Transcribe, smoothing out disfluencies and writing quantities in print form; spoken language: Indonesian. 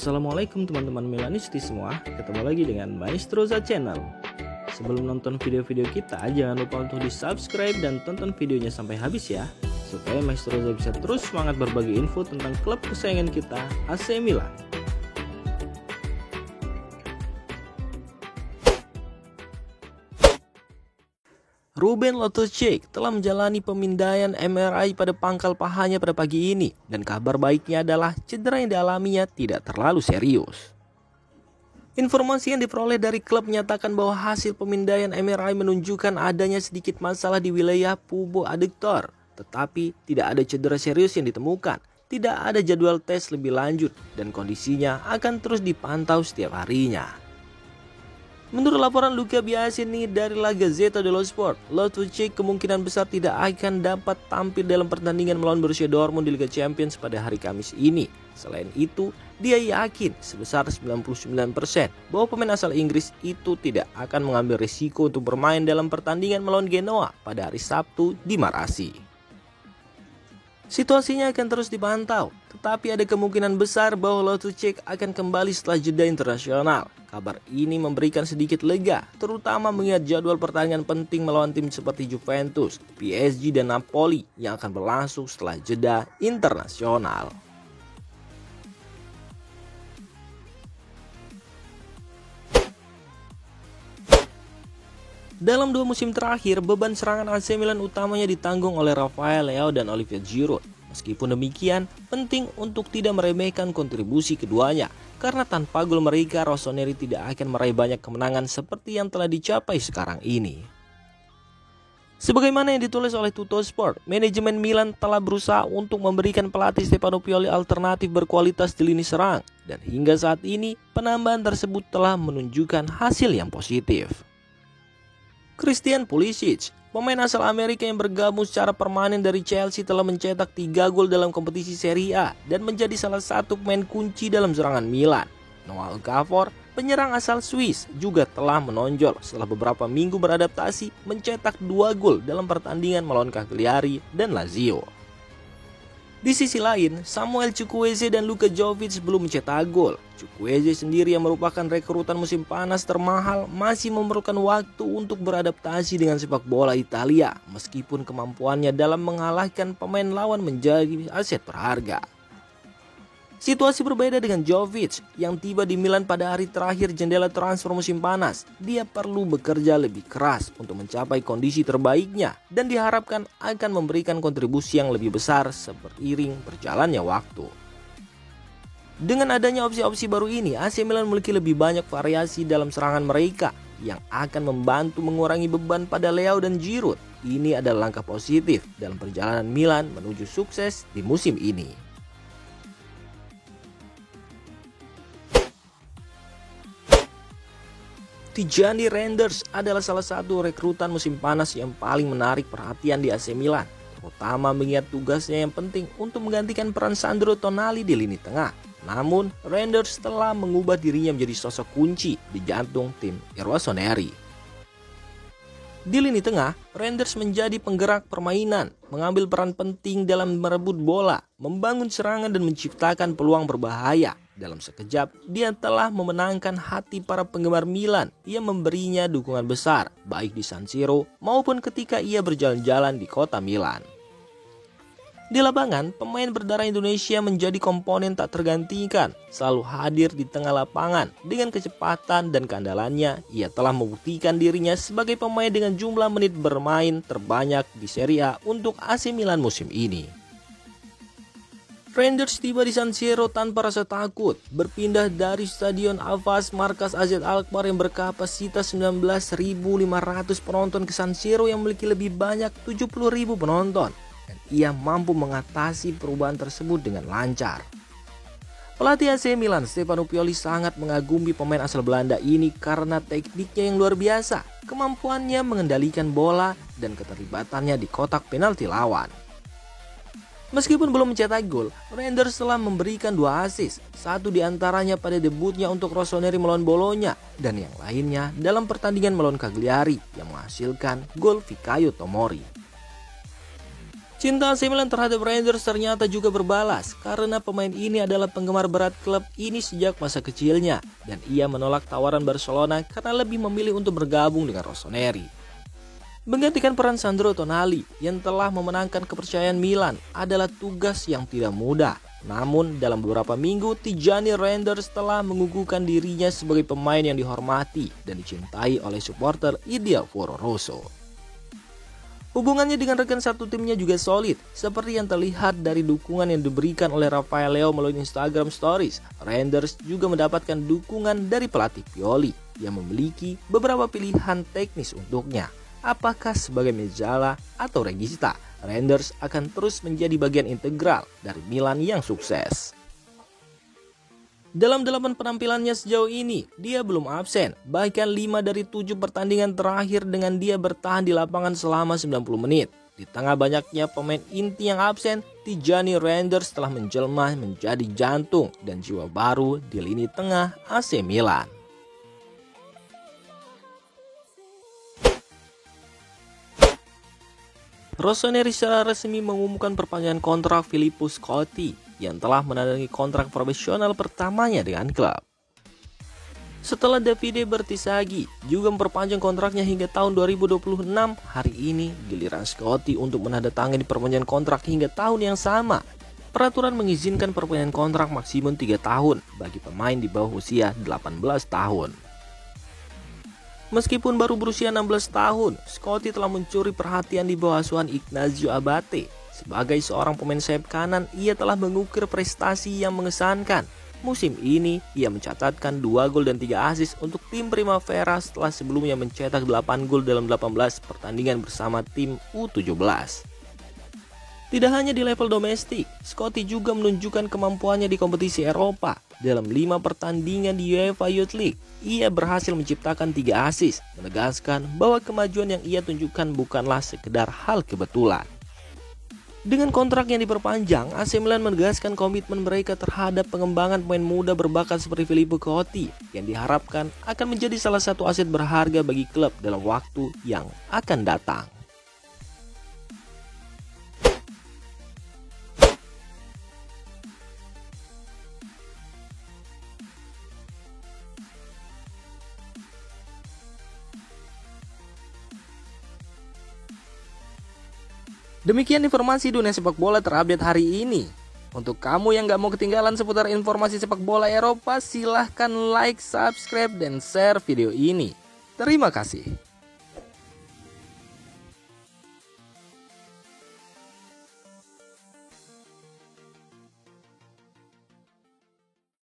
Assalamualaikum teman-teman Milanisti semua. Ketemu lagi dengan Maestroza Channel. Sebelum nonton video-video kita, jangan lupa untuk di subscribe dan tonton videonya sampai habis ya, supaya Maestroza bisa terus semangat berbagi info tentang klub kesayangan kita, AC Milan. Ruben Loftus-Cheek telah menjalani pemindaian MRI pada pangkal pahanya pada pagi ini, dan kabar baiknya adalah cedera yang dialaminya tidak terlalu serius. Informasi yang diperoleh dari klub menyatakan bahwa hasil pemindaian MRI menunjukkan adanya sedikit masalah di wilayah pubo adductor, tetapi tidak ada cedera serius yang ditemukan. Tidak ada jadwal tes lebih lanjut dan kondisinya akan terus dipantau setiap harinya. Menurut laporan Luca Biasini dari La Gazzetta dello Sport, Loftus-Cheek kemungkinan besar tidak akan dapat tampil dalam pertandingan melawan Borussia Dortmund di Liga Champions pada hari Kamis ini. Selain itu, dia yakin sebesar 99% bahwa pemain asal Inggris itu tidak akan mengambil risiko untuk bermain dalam pertandingan melawan Genoa pada hari Sabtu di Marassi. Situasinya akan terus dipantau, tetapi ada kemungkinan besar bahwa Loftus-Cheek akan kembali setelah jeda internasional. Kabar ini memberikan sedikit lega, terutama mengingat jadwal pertandingan penting melawan tim seperti Juventus, PSG, dan Napoli yang akan berlangsung setelah jeda internasional. Dalam 2 musim terakhir, beban serangan AC Milan utamanya ditanggung oleh Rafael Leao dan Olivier Giroud. Meskipun demikian, penting untuk tidak meremehkan kontribusi keduanya, karena tanpa gol mereka, Rossoneri tidak akan meraih banyak kemenangan seperti yang telah dicapai sekarang ini. Sebagaimana yang ditulis oleh Tuttosport, manajemen Milan telah berusaha untuk memberikan pelatih Stefano Pioli alternatif berkualitas di lini serang, dan hingga saat ini penambahan tersebut telah menunjukkan hasil yang positif. Christian Pulisic, pemain asal Amerika yang bergabung secara permanen dari Chelsea, telah mencetak 3 gol dalam kompetisi Serie A dan menjadi salah satu pemain kunci dalam serangan Milan. Noah Okafor, penyerang asal Swiss, juga telah menonjol setelah beberapa minggu beradaptasi, mencetak 2 gol dalam pertandingan melawan Cagliari dan Lazio. Di sisi lain, Samuel Chukwueze dan Luka Jovic belum mencetak gol. Chukwueze sendiri yang merupakan rekrutan musim panas termahal masih memerlukan waktu untuk beradaptasi dengan sepak bola Italia, meskipun kemampuannya dalam mengalahkan pemain lawan menjadi aset berharga. Situasi berbeda dengan Jovic yang tiba di Milan pada hari terakhir jendela transfer musim panas. Dia perlu bekerja lebih keras untuk mencapai kondisi terbaiknya dan diharapkan akan memberikan kontribusi yang lebih besar seiring berjalannya waktu. Dengan adanya opsi-opsi baru ini, AC Milan memiliki lebih banyak variasi dalam serangan mereka yang akan membantu mengurangi beban pada Leao dan Giroud. Ini adalah langkah positif dalam perjalanan Milan menuju sukses di musim ini. Tijani Reinders adalah salah satu rekrutan musim panas yang paling menarik perhatian di AC Milan, terutama mengingat tugasnya yang penting untuk menggantikan peran Sandro Tonali di lini tengah. Namun, Reinders telah mengubah dirinya menjadi sosok kunci di jantung tim Rossoneri. Di lini tengah, Reinders menjadi penggerak permainan, mengambil peran penting dalam merebut bola, membangun serangan dan menciptakan peluang berbahaya. Dalam sekejap, dia telah memenangkan hati para penggemar Milan. Ia memberinya dukungan besar, baik di San Siro maupun ketika ia berjalan-jalan di kota Milan. Di lapangan, pemain berdarah Indonesia menjadi komponen tak tergantikan, selalu hadir di tengah lapangan. Dengan kecepatan dan keandalannya, ia telah membuktikan dirinya sebagai pemain dengan jumlah menit bermain terbanyak di Serie A untuk AC Milan musim ini. Reinders tiba di San Siro tanpa rasa takut, berpindah dari Stadion Avaz markas AZ Alkmaar yang berkapasitas 19.500 penonton ke San Siro yang memiliki lebih banyak 70.000 penonton, dan ia mampu mengatasi perubahan tersebut dengan lancar. Pelatih AC Milan Stefano Pioli sangat mengagumi pemain asal Belanda ini karena tekniknya yang luar biasa, kemampuannya mengendalikan bola, dan keterlibatannya di kotak penalti lawan. Meskipun belum mencetak gol, Reinders telah memberikan 2 assist, satu diantaranya pada debutnya untuk Rossoneri melawan Bologna, dan yang lainnya dalam pertandingan melawan Cagliari yang menghasilkan gol Fikayo Tomori. Cinta AC Milan terhadap Rangers ternyata juga berbalas karena pemain ini adalah penggemar berat klub ini sejak masa kecilnya dan ia menolak tawaran Barcelona karena lebih memilih untuk bergabung dengan Rossoneri. Menggantikan peran Sandro Tonali yang telah memenangkan kepercayaan Milan adalah tugas yang tidak mudah. Namun dalam beberapa minggu Tijani Reinders telah mengukuhkan dirinya sebagai pemain yang dihormati dan dicintai oleh supporter ideal Foro Rosso. Hubungannya dengan rekan satu timnya juga solid, seperti yang terlihat dari dukungan yang diberikan oleh Rafael Leao melalui Instagram Stories. Reinders juga mendapatkan dukungan dari pelatih Pioli yang memiliki beberapa pilihan teknis untuknya. Apakah sebagai Mezzala atau regista, Reinders akan terus menjadi bagian integral dari Milan yang sukses. Dalam 8 penampilannya sejauh ini, dia belum absen. Bahkan 5 dari 7 pertandingan terakhir dengan dia bertahan di lapangan selama 90 menit. Di tengah banyaknya pemain inti yang absen, Tijani Reinders telah menjelma menjadi jantung dan jiwa baru di lini tengah AC Milan. Rossoneri secara resmi mengumumkan perpanjangan kontrak Filippo Scotti yang telah menandatangani kontrak profesional pertamanya dengan klub. Setelah Davide Bertisaghi juga memperpanjang kontraknya hingga tahun 2026, hari ini giliran Scotti untuk menandatangani perpanjangan kontrak hingga tahun yang sama. Peraturan mengizinkan perpanjangan kontrak maksimum 3 tahun bagi pemain di bawah usia 18 tahun. Meskipun baru berusia 16 tahun, Scotti telah mencuri perhatian di bawah asuhan Ignazio Abate. Sebagai seorang pemain sayap kanan, ia telah mengukir prestasi yang mengesankan. Musim ini, ia mencatatkan 2 gol dan 3 assist untuk tim Primavera setelah sebelumnya mencetak 8 gol dalam 18 pertandingan bersama tim U17. Tidak hanya di level domestik, Scotti juga menunjukkan kemampuannya di kompetisi Eropa. Dalam 5 pertandingan di UEFA Youth League, ia berhasil menciptakan 3 assist, menegaskan bahwa kemajuan yang ia tunjukkan bukanlah sekedar hal kebetulan. Dengan kontrak yang diperpanjang, AC Milan menegaskan komitmen mereka terhadap pengembangan pemain muda berbakat seperti Filippo Scotti yang diharapkan akan menjadi salah satu aset berharga bagi klub dalam waktu yang akan datang. Demikian informasi dunia sepak bola terupdate hari ini. Untuk kamu yang gak mau ketinggalan seputar informasi sepak bola Eropa, silahkan like, subscribe, dan share video ini. Terima kasih.